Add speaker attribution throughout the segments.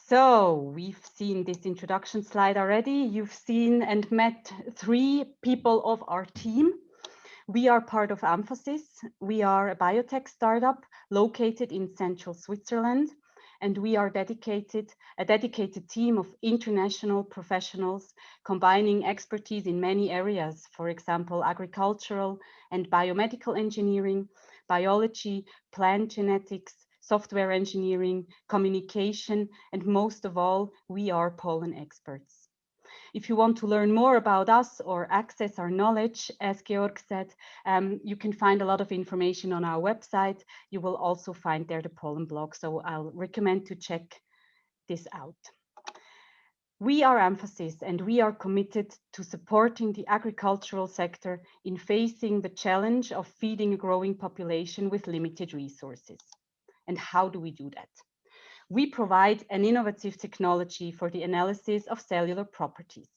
Speaker 1: So we've seen this introduction slide already. You've seen and met 3 people of our team. We are part of Amphasys. We are a biotech startup located in central Switzerland, and we are a dedicated team of international professionals combining expertise in many areas, for example, agricultural and biomedical engineering, biology, plant genetics, software engineering, communication, and most of all, we are pollen experts. If you want to learn more about us or access our knowledge, as Georg said, you can find a lot of information on our website. You will also find there the pollen blog, so I'll recommend to check this out. We are Amphasys, and we are committed to supporting the agricultural sector in facing the challenge of feeding a growing population with limited resources. And how do we do that? We provide an innovative technology for the analysis of cellular properties.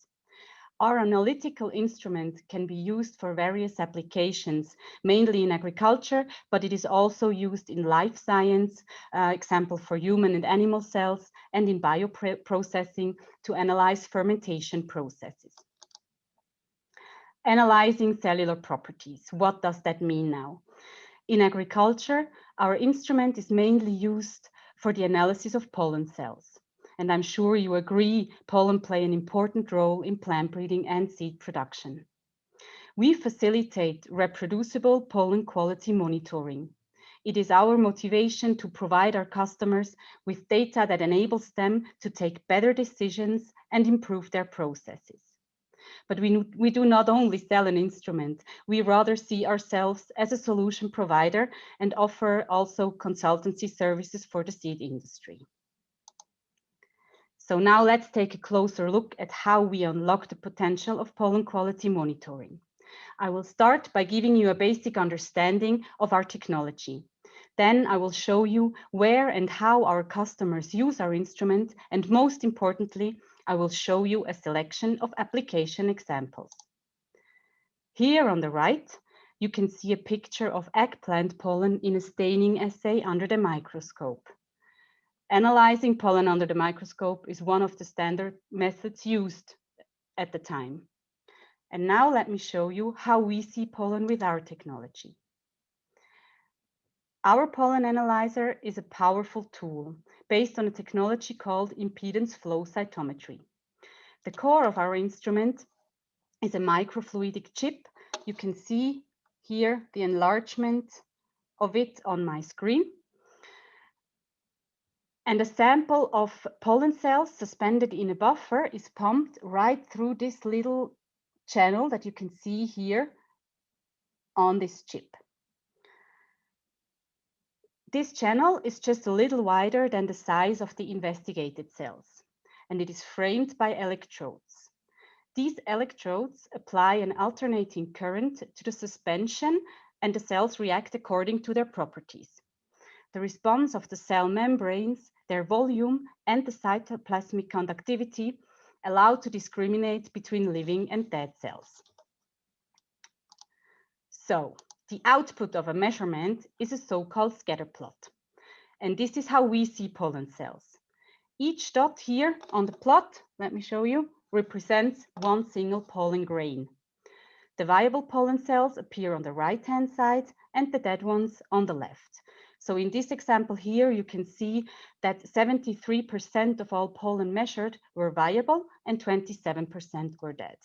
Speaker 1: Our analytical instrument can be used for various applications, mainly in agriculture, but it is also used in life science, example for human and animal cells, and in bioprocessing to analyze fermentation processes. Analyzing cellular properties, what does that mean now? In agriculture, our instrument is mainly used for the analysis of pollen cells. And I'm sure you agree, pollen play an important role in plant breeding and seed production. We facilitate reproducible pollen quality monitoring. It is our motivation to provide our customers with data that enables them to take better decisions and improve their processes. But we do not only sell an instrument, we rather see ourselves as a solution provider and offer also consultancy services for the seed industry. So now let's take a closer look at how we unlock the potential of pollen quality monitoring. I will start by giving you a basic understanding of our technology. Then I will show you where and how our customers use our instrument, and most importantly, I will show you a selection of application examples. Here on the right, you can see a picture of eggplant pollen in a staining assay under the microscope. Analyzing pollen under the microscope is one of the standard methods used at the time. And now let me show you how we see pollen with our technology. Our pollen analyzer is a powerful tool based on a technology called impedance flow cytometry. The core of our instrument is a microfluidic chip. You can see here the enlargement of it on my screen. And a sample of pollen cells suspended in a buffer is pumped right through this little channel that you can see here on this chip. This channel is just a little wider than the size of the investigated cells, and it is framed by electrodes. These electrodes apply an alternating current to the suspension, and the cells react according to their properties. The response of the cell membranes, their volume, and the cytoplasmic conductivity allow to discriminate between living and dead cells. So, the output of a measurement is a so-called scatter plot. And this is how we see pollen cells. Each dot here on the plot, let me show you, represents one single pollen grain. The viable pollen cells appear on the right-hand side and the dead ones on the left. So in this example here, you can see that 73% of all pollen measured were viable and 27% were dead.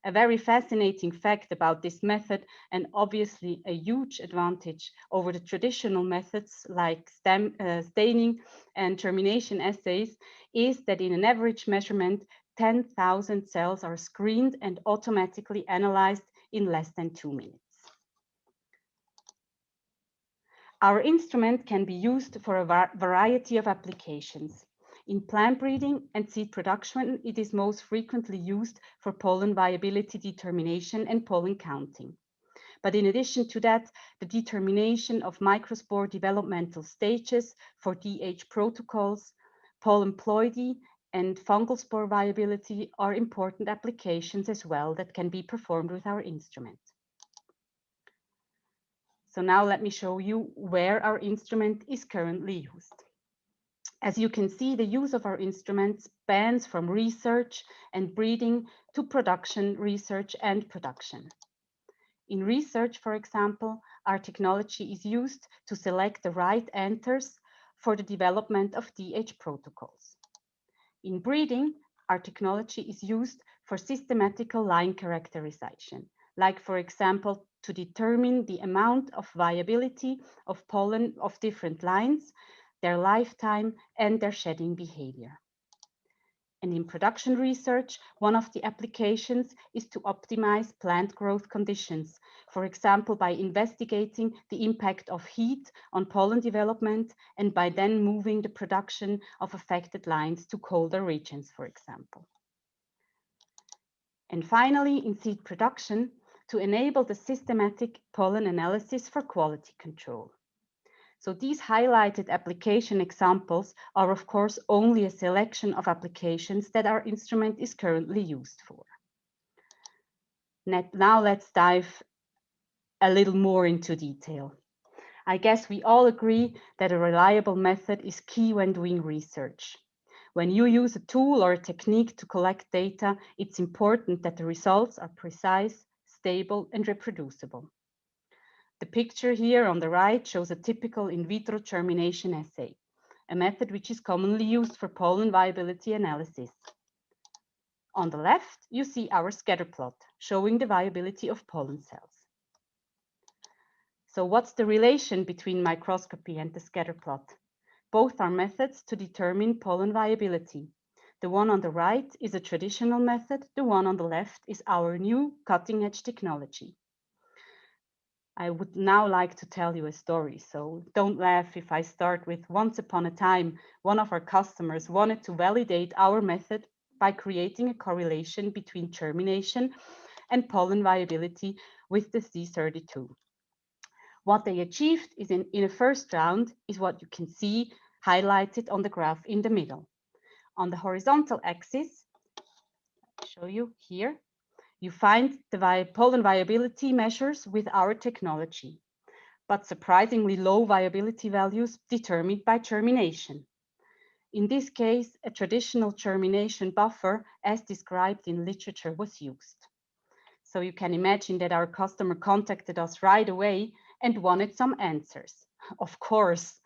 Speaker 1: A very fascinating fact about this method, and obviously a huge advantage over the traditional methods like staining and germination assays, is that in an average measurement, 10,000 cells are screened and automatically analyzed in less than 2 minutes. Our instrument can be used for a variety of applications. In plant breeding and seed production, it is most frequently used for pollen viability determination and pollen counting. But in addition to that, the determination of microspore developmental stages for DH protocols, pollen ploidy, and fungal spore viability are important applications as well that can be performed with our instrument. So now let me show you where our instrument is currently used. As you can see, the use of our instruments spans from research and breeding to production, research and production. In research, for example, our technology is used to select the right anthers for the development of DH protocols. In breeding, our technology is used for systematical line characterization, like, for example, to determine the amount of viability of pollen of different lines, their lifetime, and their shedding behavior. And in production research, one of the applications is to optimize plant growth conditions, for example, by investigating the impact of heat on pollen development and by then moving the production of affected lines to colder regions, for example. And finally, in seed production, to enable the systematic pollen analysis for quality control. So these highlighted application examples are, of course, only a selection of applications that our instrument is currently used for. Now let's dive a little more into detail. I guess we all agree that a reliable method is key when doing research. When you use a tool or a technique to collect data, it's important that the results are precise, stable, and reproducible. The picture here on the right shows a typical in vitro germination assay, a method which is commonly used for pollen viability analysis. On the left, you see our scatter plot, showing the viability of pollen cells. So what's the relation between microscopy and the scatter plot? Both are methods to determine pollen viability. The one on the right is a traditional method, the one on the left is our new cutting-edge technology. I would now like to tell you a story, so don't laugh if I start with once upon a time, one of our customers wanted to validate our method by creating a correlation between germination and pollen viability with the C32. What they achieved is in a first round is what you can see highlighted on the graph in the middle. On the horizontal axis, I'll show you here, you find the pollen viability measures with our technology, but surprisingly low viability values determined by germination. In this case, a traditional germination buffer, as described in literature, was used. So you can imagine that our customer contacted us right away and wanted some answers. Of course,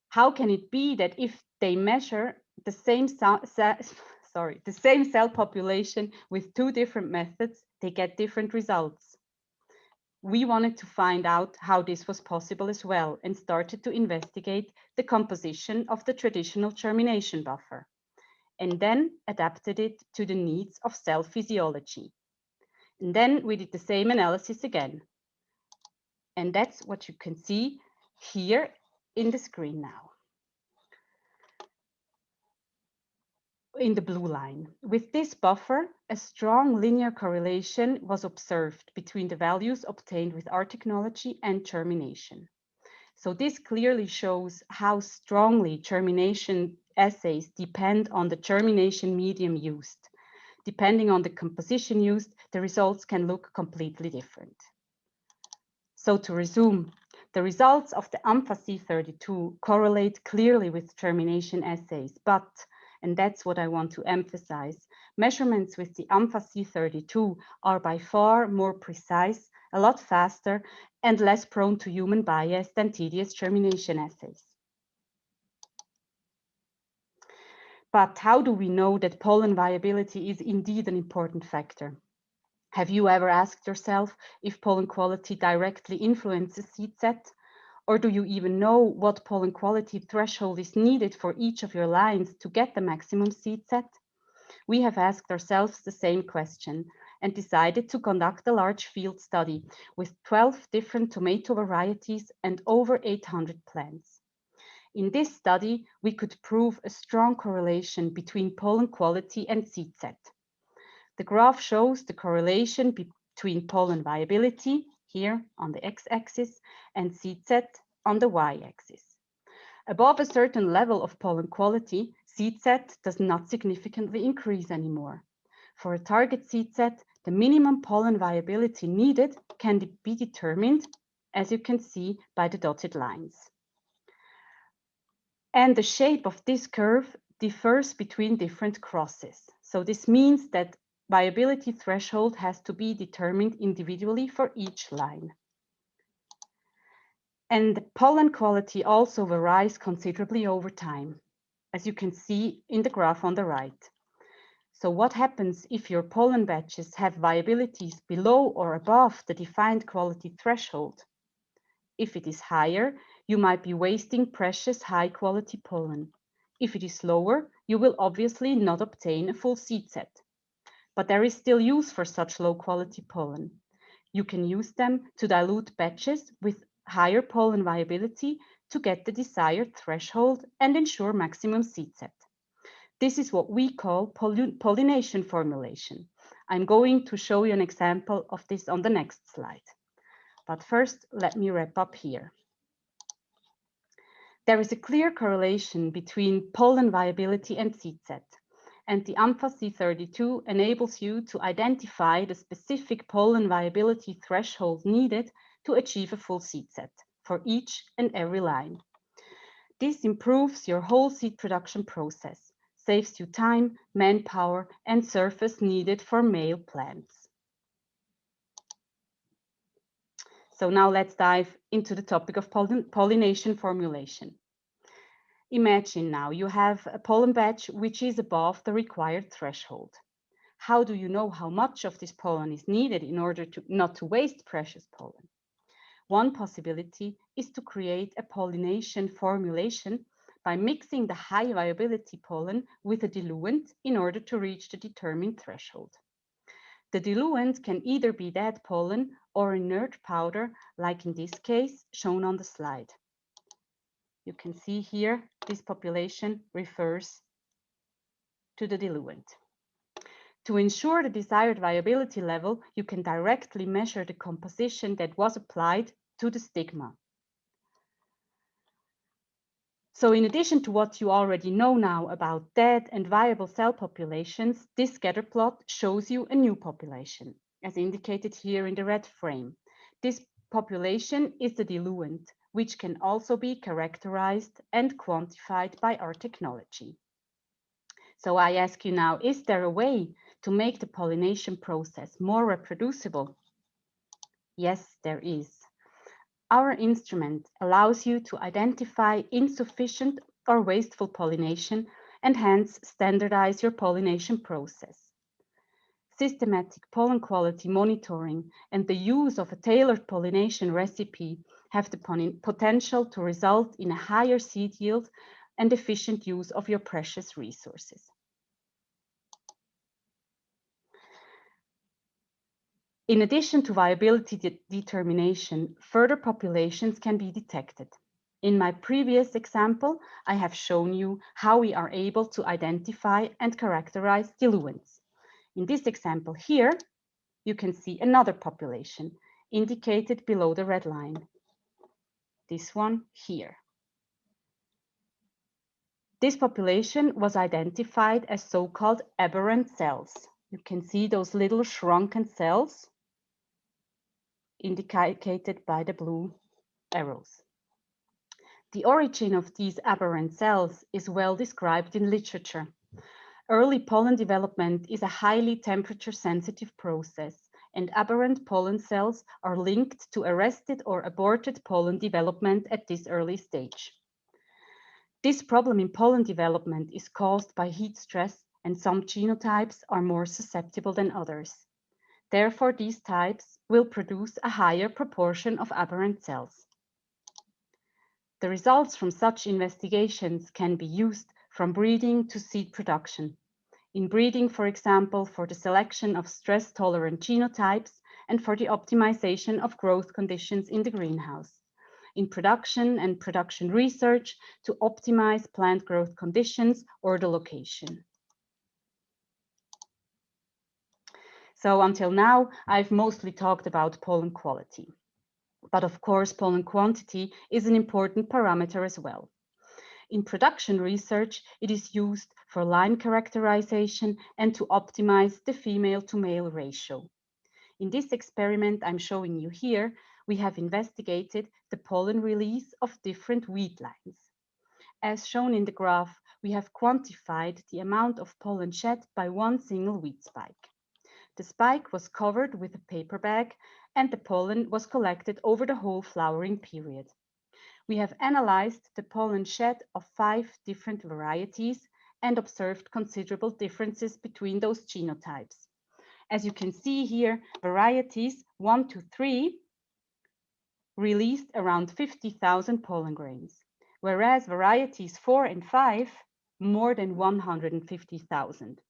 Speaker 1: how can it be that if they measure the same cell population with two different methods, they get different results? We wanted to find out how this was possible as well and started to investigate the composition of the traditional germination buffer and then adapted it to the needs of cell physiology. And then we did the same analysis again. And that's what you can see here in the screen now. In the blue line. With this buffer, a strong linear correlation was observed between the values obtained with our technology and germination. So this clearly shows how strongly germination assays depend on the germination medium used. Depending on the composition used, the results can look completely different. So to resume, the results of the Amphasys 32 correlate clearly with germination assays, but, and that's what I want to emphasize, measurements with the Amphasys 32 are by far more precise, a lot faster, and less prone to human bias than tedious germination assays. But how do we know that pollen viability is indeed an important factor? Have you ever asked yourself if pollen quality directly influences seed set? Or do you even know what pollen quality threshold is needed for each of your lines to get the maximum seed set? We have asked ourselves the same question and decided to conduct a large field study with 12 different tomato varieties and over 800 plants. In this study, we could prove a strong correlation between pollen quality and seed set. The graph shows the correlation between pollen viability, here on the x-axis, and seed set on the y-axis. Above a certain level of pollen quality, seed set does not significantly increase anymore. For a target seed set, the minimum pollen viability needed can be determined, as you can see by the dotted lines. And the shape of this curve differs between different crosses. So this means that viability threshold has to be determined individually for each line. And the pollen quality also varies considerably over time, as you can see in the graph on the right. So what happens if your pollen batches have viabilities below or above the defined quality threshold? If it is higher, you might be wasting precious high-quality pollen. If it is lower, you will obviously not obtain a full seed set. But there is still use for such low-quality pollen. You can use them to dilute batches with higher pollen viability to get the desired threshold and ensure maximum seed set. This is what we call pollination formulation. I'm going to show you an example of this on the next slide. But first, let me wrap up here. There is a clear correlation between pollen viability and seed set. And the Amphasys 32 enables you to identify the specific pollen viability threshold needed to achieve a full seed set for each and every line. This improves your whole seed production process, saves you time, manpower, and surface needed for male plants. So now let's dive into the topic of pollination formulation. Imagine now you have a pollen batch which is above the required threshold. How do you know how much of this pollen is needed in order to not to waste precious pollen? One possibility is to create a pollination formulation by mixing the high viability pollen with a diluent in order to reach the determined threshold. The diluent can either be dead pollen or inert powder, like in this case shown on the slide. You can see here, this population refers to the diluent. To ensure the desired viability level, you can directly measure the composition that was applied to the stigma. So in addition to what you already know now about dead and viable cell populations, this scatter plot shows you a new population, as indicated here in the red frame. This population is the diluent, which can also be characterized and quantified by our technology. So I ask you now, is there a way to make the pollination process more reproducible? Yes, there is. Our instrument allows you to identify insufficient or wasteful pollination and hence standardize your pollination process. Systematic pollen quality monitoring and the use of a tailored pollination recipe have the potential to result in a higher seed yield and efficient use of your precious resources. In addition to viability determination, further populations can be detected. In my previous example, I have shown you how we are able to identify and characterize diluents. In this example here, you can see another population indicated below the red line. This one here. This population was identified as so-called aberrant cells. You can see those little shrunken cells indicated by the blue arrows. The origin of these aberrant cells is well described in literature. Early pollen development is a highly temperature-sensitive process, and aberrant pollen cells are linked to arrested or aborted pollen development at this early stage. This problem in pollen development is caused by heat stress, and some genotypes are more susceptible than others. Therefore, these types will produce a higher proportion of aberrant cells. The results from such investigations can be used from breeding to seed production. In breeding, for example, for the selection of stress-tolerant genotypes and for the optimization of growth conditions in the greenhouse. In production and production research to optimize plant growth conditions or the location. So until now, I've mostly talked about pollen quality. But of course, pollen quantity is an important parameter as well. In production research, it is used for line characterization and to optimize the female-to-male ratio. In this experiment I'm showing you here, we have investigated the pollen release of different wheat lines. As shown in the graph, we have quantified the amount of pollen shed by one single wheat spike. The spike was covered with a paper bag and the pollen was collected over the whole flowering period. We have analyzed the pollen shed of 5 different varieties and observed considerable differences between those genotypes. As you can see here, varieties 1 to 3 released around 50,000 pollen grains, whereas varieties 4 and 5 more than 150,000.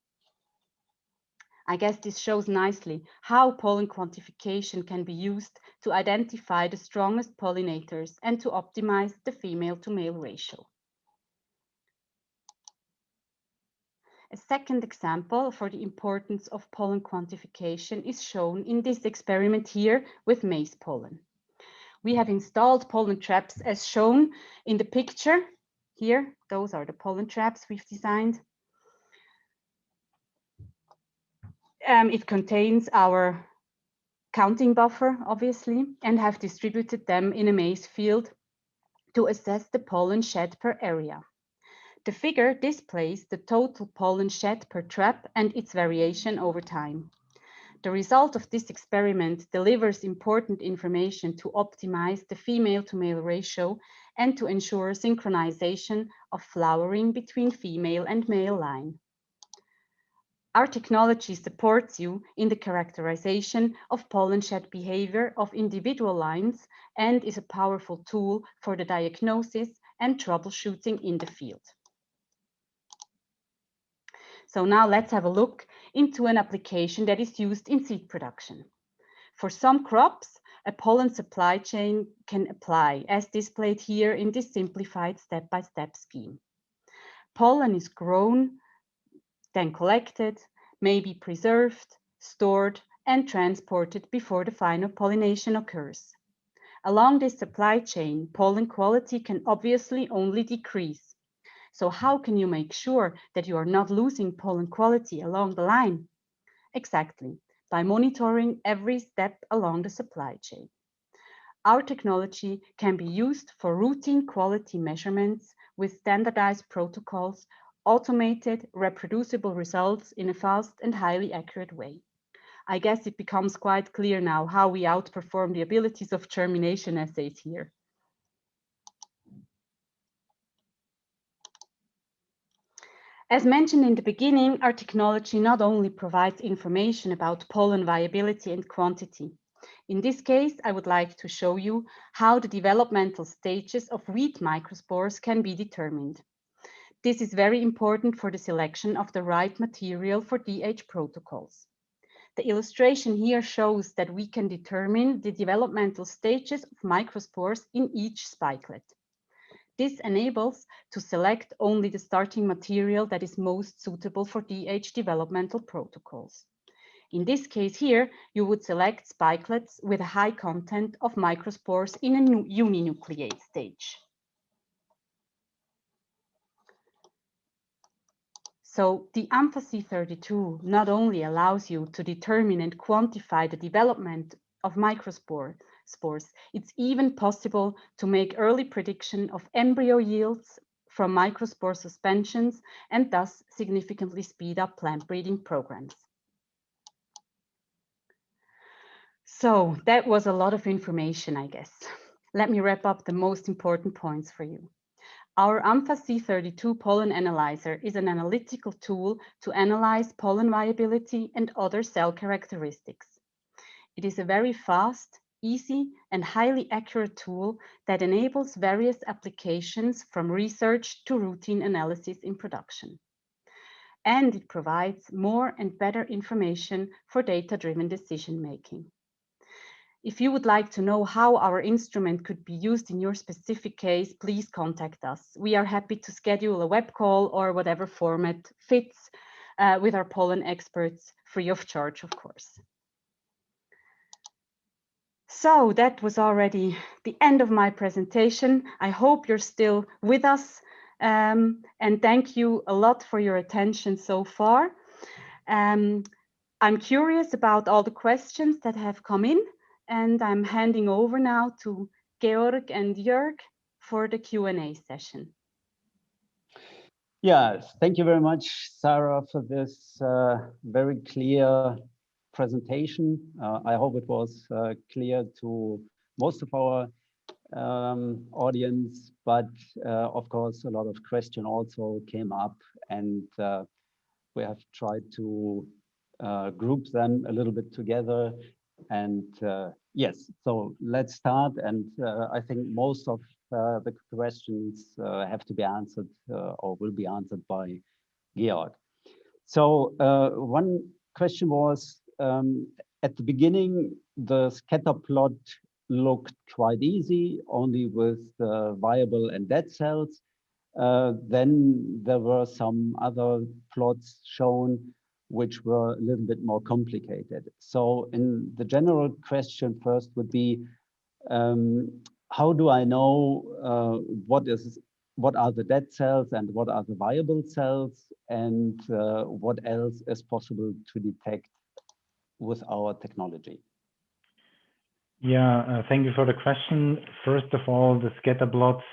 Speaker 1: I guess this shows nicely how pollen quantification can be used to identify the strongest pollinators and to optimize the female-to-male ratio. A second example for the importance of pollen quantification is shown in this experiment here with maize pollen. We have installed pollen traps as shown in the picture here. Those are the pollen traps we've designed. It contains our counting buffer, obviously, and have distributed them in a maize field to assess the pollen shed per area. The figure displays the total pollen shed per trap and its variation over time. The result of this experiment delivers important information to optimize the female-to-male ratio and to ensure synchronization of flowering between female and male line. Our technology supports you in the characterization of pollen shed behavior of individual lines and is a powerful tool for the diagnosis and troubleshooting in the field. So now let's have a look into an application that is used in seed production. For some crops, a pollen supply chain can apply, as displayed here in this simplified step-by-step scheme. Pollen is grown, then collected, may be preserved, stored, and transported before the final pollination occurs. Along this supply chain, pollen quality can obviously only decrease. So how can you make sure that you are not losing pollen quality along the line? Exactly, by monitoring every step along the supply chain. Our technology can be used for routine quality measurements with standardized protocols, automated, reproducible results in a fast and highly accurate way. I guess it becomes quite clear now how we outperform the abilities of germination assays here. As mentioned in the beginning, our technology not only provides information about pollen viability and quantity. In this case, I would like to show you how the developmental stages of wheat microspores can be determined. This is very important for the selection of the right material for DH protocols. The illustration here shows that we can determine the developmental stages of microspores in each spikelet. This enables to select only the starting material that is most suitable for DH developmental protocols. In this case here, you would select spikelets with a high content of microspores in a uninucleate stage. So the Amphasys 32 not only allows you to determine and quantify the development of microspores, it's even possible to make early prediction of embryo yields from microspore suspensions and thus significantly speed up plant breeding programs. So that was a lot of information, I guess. Let me wrap up the most important points for you. Our Amphasys 32 pollen analyzer is an analytical tool to analyze pollen viability and other cell characteristics. It is a very fast, easy, and highly accurate tool that enables various applications from research to routine analysis in production. And it provides more and better information for data-driven decision-making. If you would like to know how our instrument could be used in your specific case, please contact us. We are happy to schedule a web call or whatever format fits with our pollen experts, free of charge, of course. So that was already the end of my presentation. I hope you're still with us, and thank you a lot for your attention so far. I'm curious about all the questions that have come in. And I'm handing over now to Georg and Jörg for the Q&A session.
Speaker 2: Yes, thank you very much, Sarah, for this very clear presentation. I hope it was clear to most of our audience, but of course, a lot of questions also came up, and we have tried to group them a little bit together. And yes, so let's start. And I think most of the questions have to be answered or will be answered by Georg. So one question was, at the beginning, the scatter plot looked quite easy, only with viable and dead cells. Then there were some other plots shown which were a little bit more complicated. So in the general question first would be, how do I know what are the dead cells and what are the viable cells, and what else is possible to detect with our technology?
Speaker 3: Yeah, thank you for the question. First of all, the scatter plots,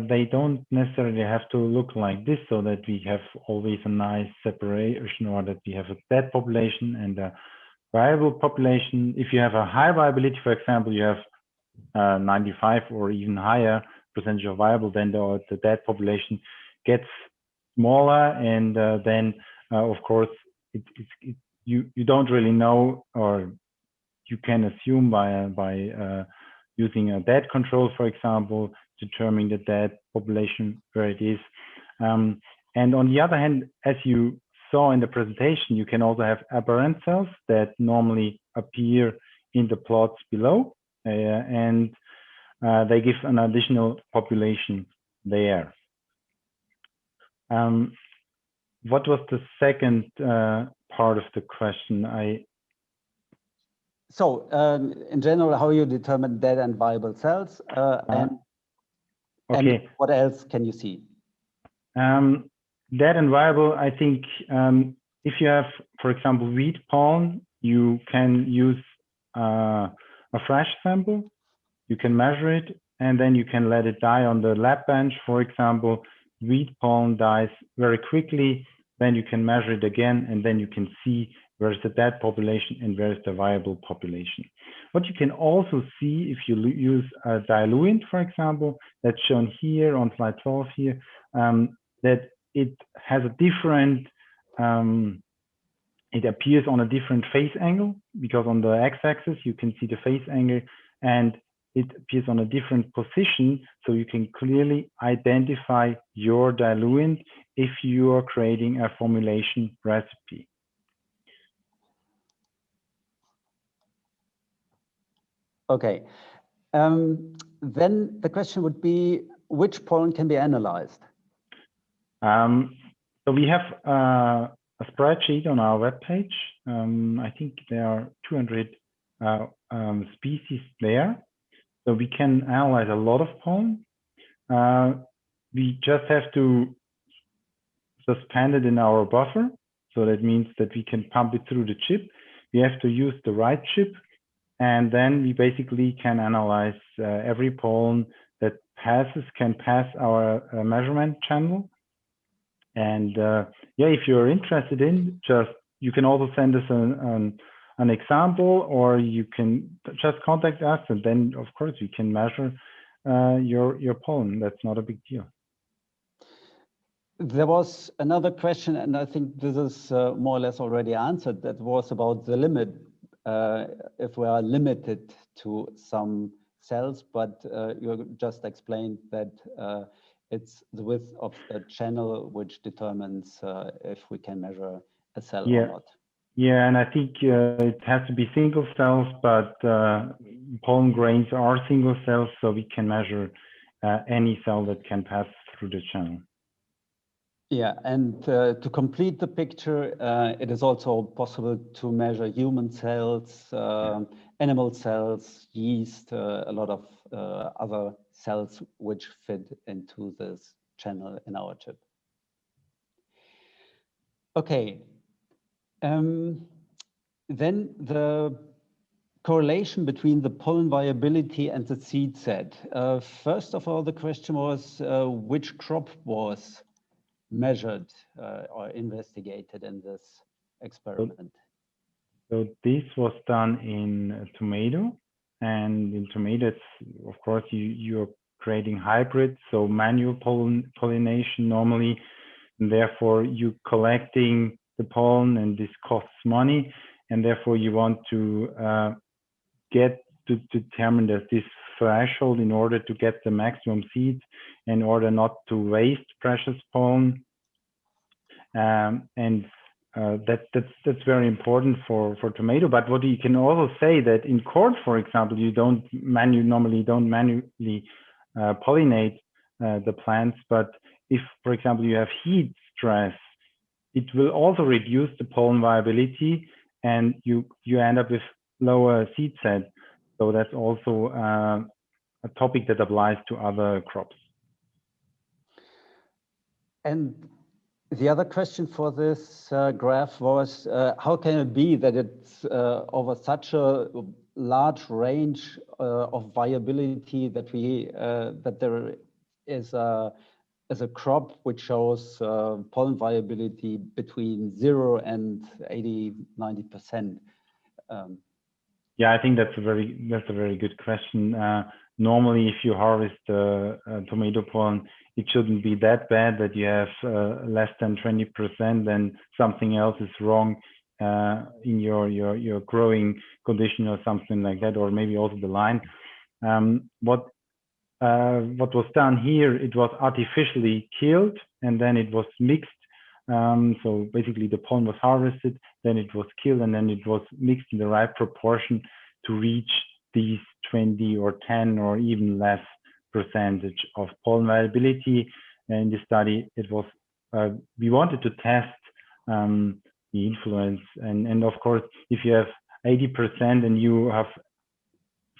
Speaker 3: they don't necessarily have to look like this, so that we have always a nice separation, or that we have a dead population and a viable population. If you have a high viability, for example, you have 95 or even higher percentage of viable, then the dead population gets smaller, and then of course you don't really know, or you can assume by using a dead control, for example, determining the dead population where it is. And on the other hand, as you saw in the presentation, you can also have aberrant cells that normally appear in the plots below, and they give an additional population there. What was the second part of the question?
Speaker 2: So in general, how you determine dead and viable cells, and what else can you see?
Speaker 3: Dead and viable, I think if you have, for example, wheat pollen, you can use a fresh sample, you can measure it, and then you can let it die on the lab bench. For example, wheat pollen dies very quickly, then you can measure it again, and then you can see where's the dead population and where's the viable population. What you can also see if you use a diluent, for example, that's shown here on slide 12 here, that it has a different, it appears on a different phase angle, because on the x-axis you can see the phase angle, and it appears on a different position, so you can clearly identify your diluent if you are creating a formulation recipe.
Speaker 2: Okay, then the question would be, which pollen can be analyzed?
Speaker 3: So we have a spreadsheet on our webpage. I think there are 200 species there. So we can analyze a lot of pollen. We just have to suspend it in our buffer. So that means that we can pump it through the chip. We have to use the right chip. And then we basically can analyze every pollen that can pass our measurement channel. And yeah, if you're interested in, you can also send us an example, or you can just contact us, and then of course we can measure your pollen. That's not a big deal.
Speaker 2: There was another question, and I think this is more or less already answered. That was about the limit, if we are limited to some cells, but you just explained that it's the width of the channel which determines if we can measure a cell or not.
Speaker 3: Yeah, and I think it has to be single cells, but pollen grains are single cells, so we can measure any cell that can pass through the channel.
Speaker 2: Yeah, and to complete the picture, it is also possible to measure human cells, animal cells, yeast, a lot of other cells which fit into this channel in our chip. Okay, then the correlation between the pollen viability and the seed set. First of all, the question was which crop was measured or investigated in this experiment?
Speaker 3: So this was done in tomato, and in tomato, of course, you're creating hybrids, so manual pollination normally, and therefore you collecting the pollen, and this costs money, and therefore you want to get to determine that this threshold in order to get the maximum seeds, in order not to waste precious pollen, that's very important for tomato. But what you can also say that in corn, for example, you normally don't manually pollinate the plants, but if, for example, you have heat stress, it will also reduce the pollen viability, and you end up with lower seed set. So that's also a topic that applies to other crops.
Speaker 2: And the other question for this graph was, how can it be that it's over such a large range of viability that that there is a crop which shows pollen viability between 0 and 80–90%?
Speaker 3: Yeah, I think that's a very good question. Normally, if you harvest tomato pollen, it shouldn't be that bad that you have less than 20%, then something else is wrong in your growing condition or something like that, or maybe also the line. What was done here, it was artificially killed, and then it was mixed. So basically the pollen was harvested, then it was killed, and then it was mixed in the right proportion to reach these 20 or 10 or even less percentage of pollen viability. And in the study, it was we wanted to test the influence, and of course, if you have 80% and you have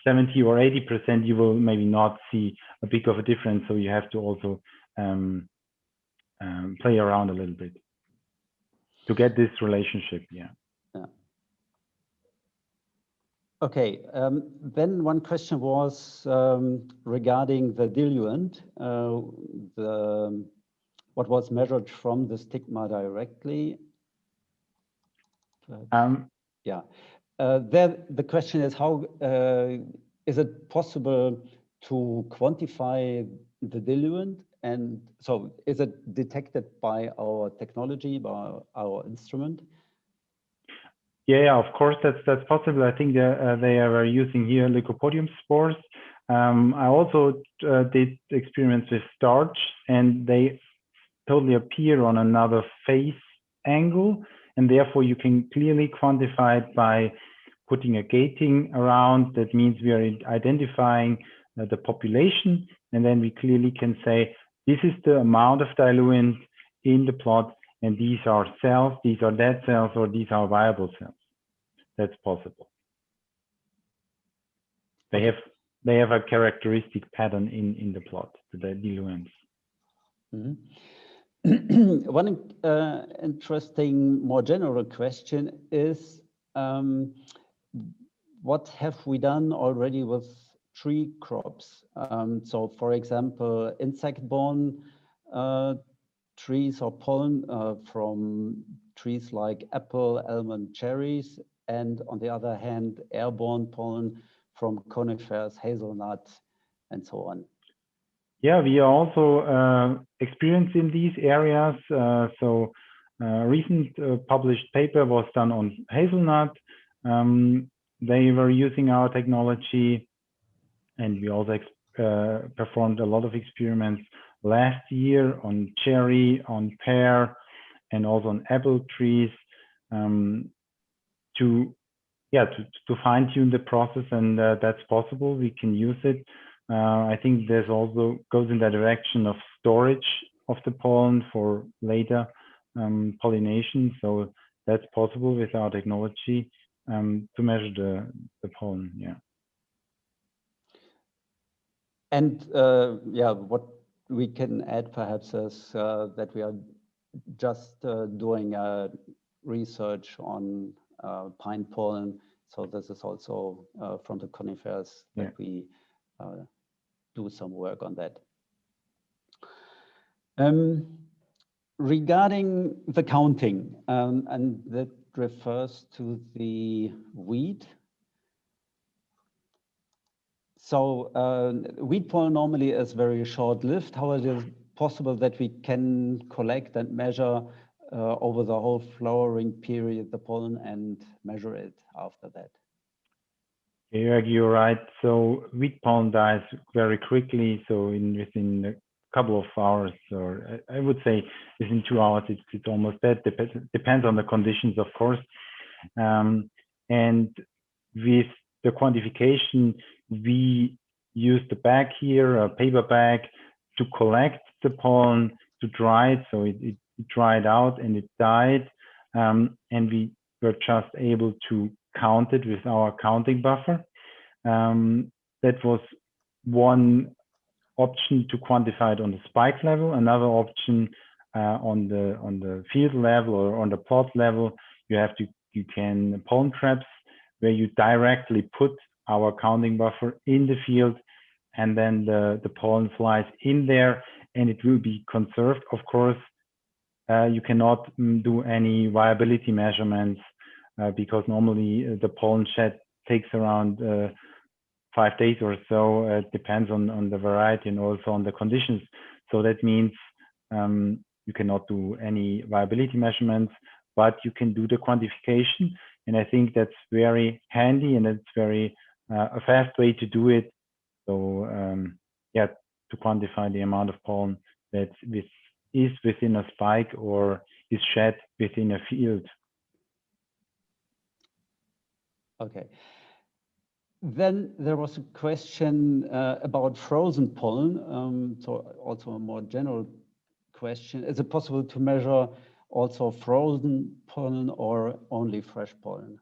Speaker 3: 70 or 80%, you will maybe not see a big of a difference. So you have to also play around a little bit to get this relationship. Yeah.
Speaker 2: Okay, then one question was regarding the diluent, what was measured from the stigma directly. Yeah, there the question is, how is it possible to quantify the diluent? And so is it detected by our technology, by our instrument?
Speaker 3: Yeah, of course, that's possible. I think they are using here Lycopodium spores. I also did experiments with starch, and they totally appear on another phase angle, and therefore you can clearly quantify it by putting a gating around. That means we are identifying the population, and then we clearly can say this is the amount of diluent in the plot, and these are cells, these are dead cells, or these are viable cells. That's possible. They have a characteristic pattern in the plot, the diluents.
Speaker 2: Mm-hmm. One interesting, more general question is, what have we done already with tree crops? So, for example, insect-borne trees or pollen from trees like apple, almond, cherries, and on the other hand, airborne pollen from conifers, hazelnut, and so on.
Speaker 3: Yeah, we are also experienced in these areas. So recent published paper was done on hazelnut. They were using our technology, and we also performed a lot of experiments last year on cherry, on pear, and also on apple trees to fine-tune the process, and that's possible. We can use it. I think there's also goes in the direction of storage of the pollen for later pollination. So that's possible with our technology to measure the pollen. Yeah.
Speaker 2: And yeah, what we can add perhaps is that we are just doing research on pine pollen. So this is also from the conifers that we do some work on that. regarding the counting, and that refers to the wheat. So wheat pollen normally is very short-lived. However, it is possible that we can collect and measure over the whole flowering period the pollen and measure it after that.
Speaker 3: Jörg, you're right. So wheat pollen dies very quickly. So within a couple of hours, or I would say within 2 hours, it's almost dead. Depends on the conditions, of course. And with the quantification, we use the bag here, a paper bag, to collect the pollen, to dry it. So it dried out and it died. And we were just able to count it with our counting buffer. That was one option to quantify it on the spike level. Another option on the field level or on the plot level, you can pollen traps where you directly put our counting buffer in the field, and then the pollen flies in there and it will be conserved. Of course, you cannot do any viability measurements because normally the pollen shed takes around 5 days or so. It depends on the variety and also on the conditions. So that means you cannot do any viability measurements, but you can do the quantification. And I think that's very handy, and it's very a fast way to do it. So yeah, to quantify the amount of pollen that is within a spike or is shed within a field.
Speaker 2: Okay. Then there was a question about frozen pollen. So also a more general question. Is it possible to measure also frozen pollen or only fresh pollen?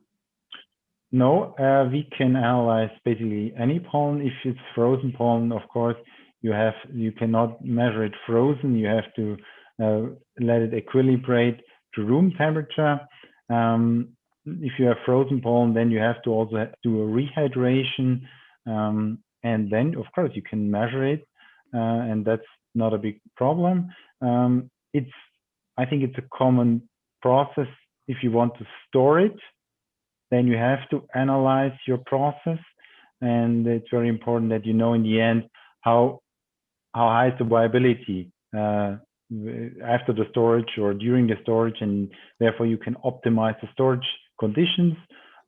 Speaker 3: No, we can analyze basically any pollen. If it's frozen pollen, of course, you cannot measure it frozen. You have to let it equilibrate to room temperature. If you have frozen pollen, then you have to also do a rehydration, and then of course you can measure it, and that's not a big problem. I think it's a common process. If you want to store it, then you have to analyze your process, and it's very important that you know in the end how high is the viability after the storage or during the storage, and therefore you can optimize the storage conditions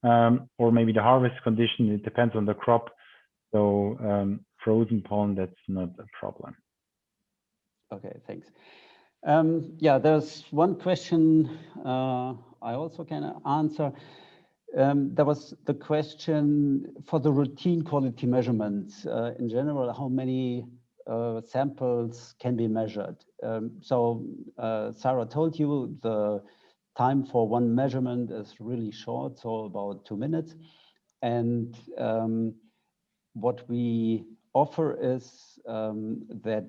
Speaker 3: or maybe the harvest condition. It depends on the crop. So frozen pollen, that's not a problem.
Speaker 2: Okay, thanks. Yeah, there's one question I also can answer. There was the question for the routine quality measurements. In general, how many samples can be measured? So Sarah told you the time for one measurement is really short, so about 2 minutes. And what we offer is that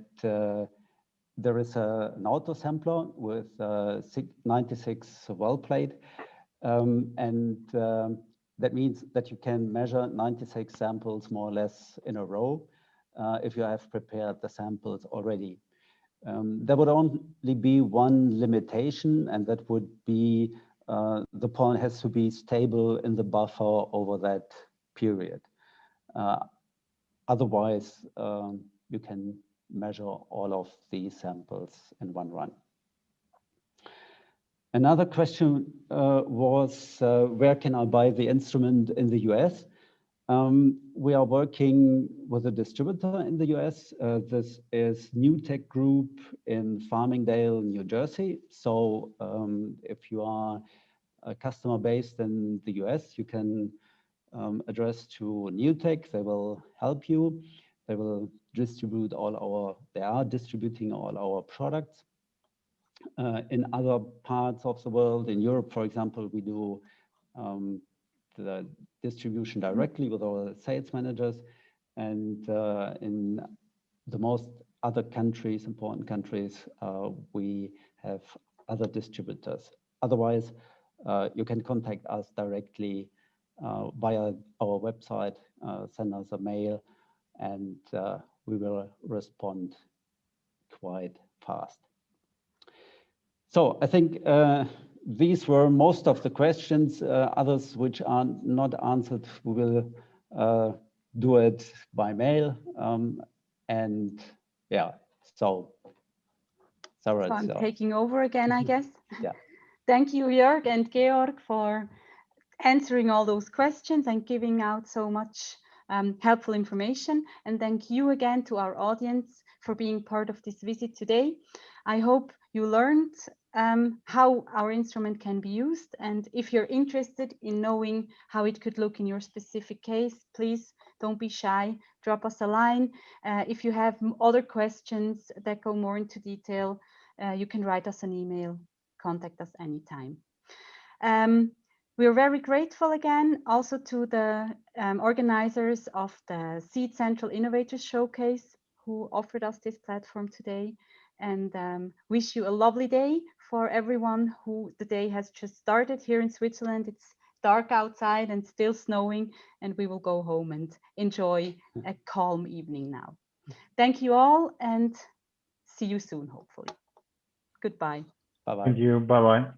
Speaker 2: there is an auto sampler with 96 well plate. That means that you can measure 96 samples more or less in a row if you have prepared the samples already. There would only be one limitation, and that would be the pollen has to be stable in the buffer over that period. Otherwise, you can measure all of these samples in one run. Another question was, where can I buy the instrument in the US? We are working with a distributor in the US. This is New Tech Group in Farmingdale, New Jersey. So if you are a customer based in the US, you can address to New Tech. They will help you. They will distribute they are distributing all our products. In other parts of the world, in Europe, for example, we do the distribution directly with our sales managers, and in the most other countries, important countries, we have other distributors. Otherwise, you can contact us directly via our website, send us a mail, and we will respond quite fast. So I think these were most of the questions. Others which are not answered, we will do it by mail. And yeah, so Sarah,
Speaker 1: So I'm
Speaker 2: so,
Speaker 1: taking over again, I guess.
Speaker 2: yeah.
Speaker 1: Thank you, Jörg and Georg, for answering all those questions and giving out so much helpful information. And thank you again to our audience for being part of this visit today. I hope you learned how our instrument can be used. And if you're interested in knowing how it could look in your specific case, please don't be shy, drop us a line. If you have other questions that go more into detail, you can write us an email, contact us anytime. We're very grateful again also to the organizers of the Seed Central Innovators Showcase who offered us this platform today, and wish you a lovely day for everyone who the day has just started. Here in Switzerland, it's dark outside and still snowing, and we will go home and enjoy a calm evening now. Thank you all and see you soon, hopefully. Goodbye.
Speaker 2: Bye-bye.
Speaker 3: Thank you. Bye-bye.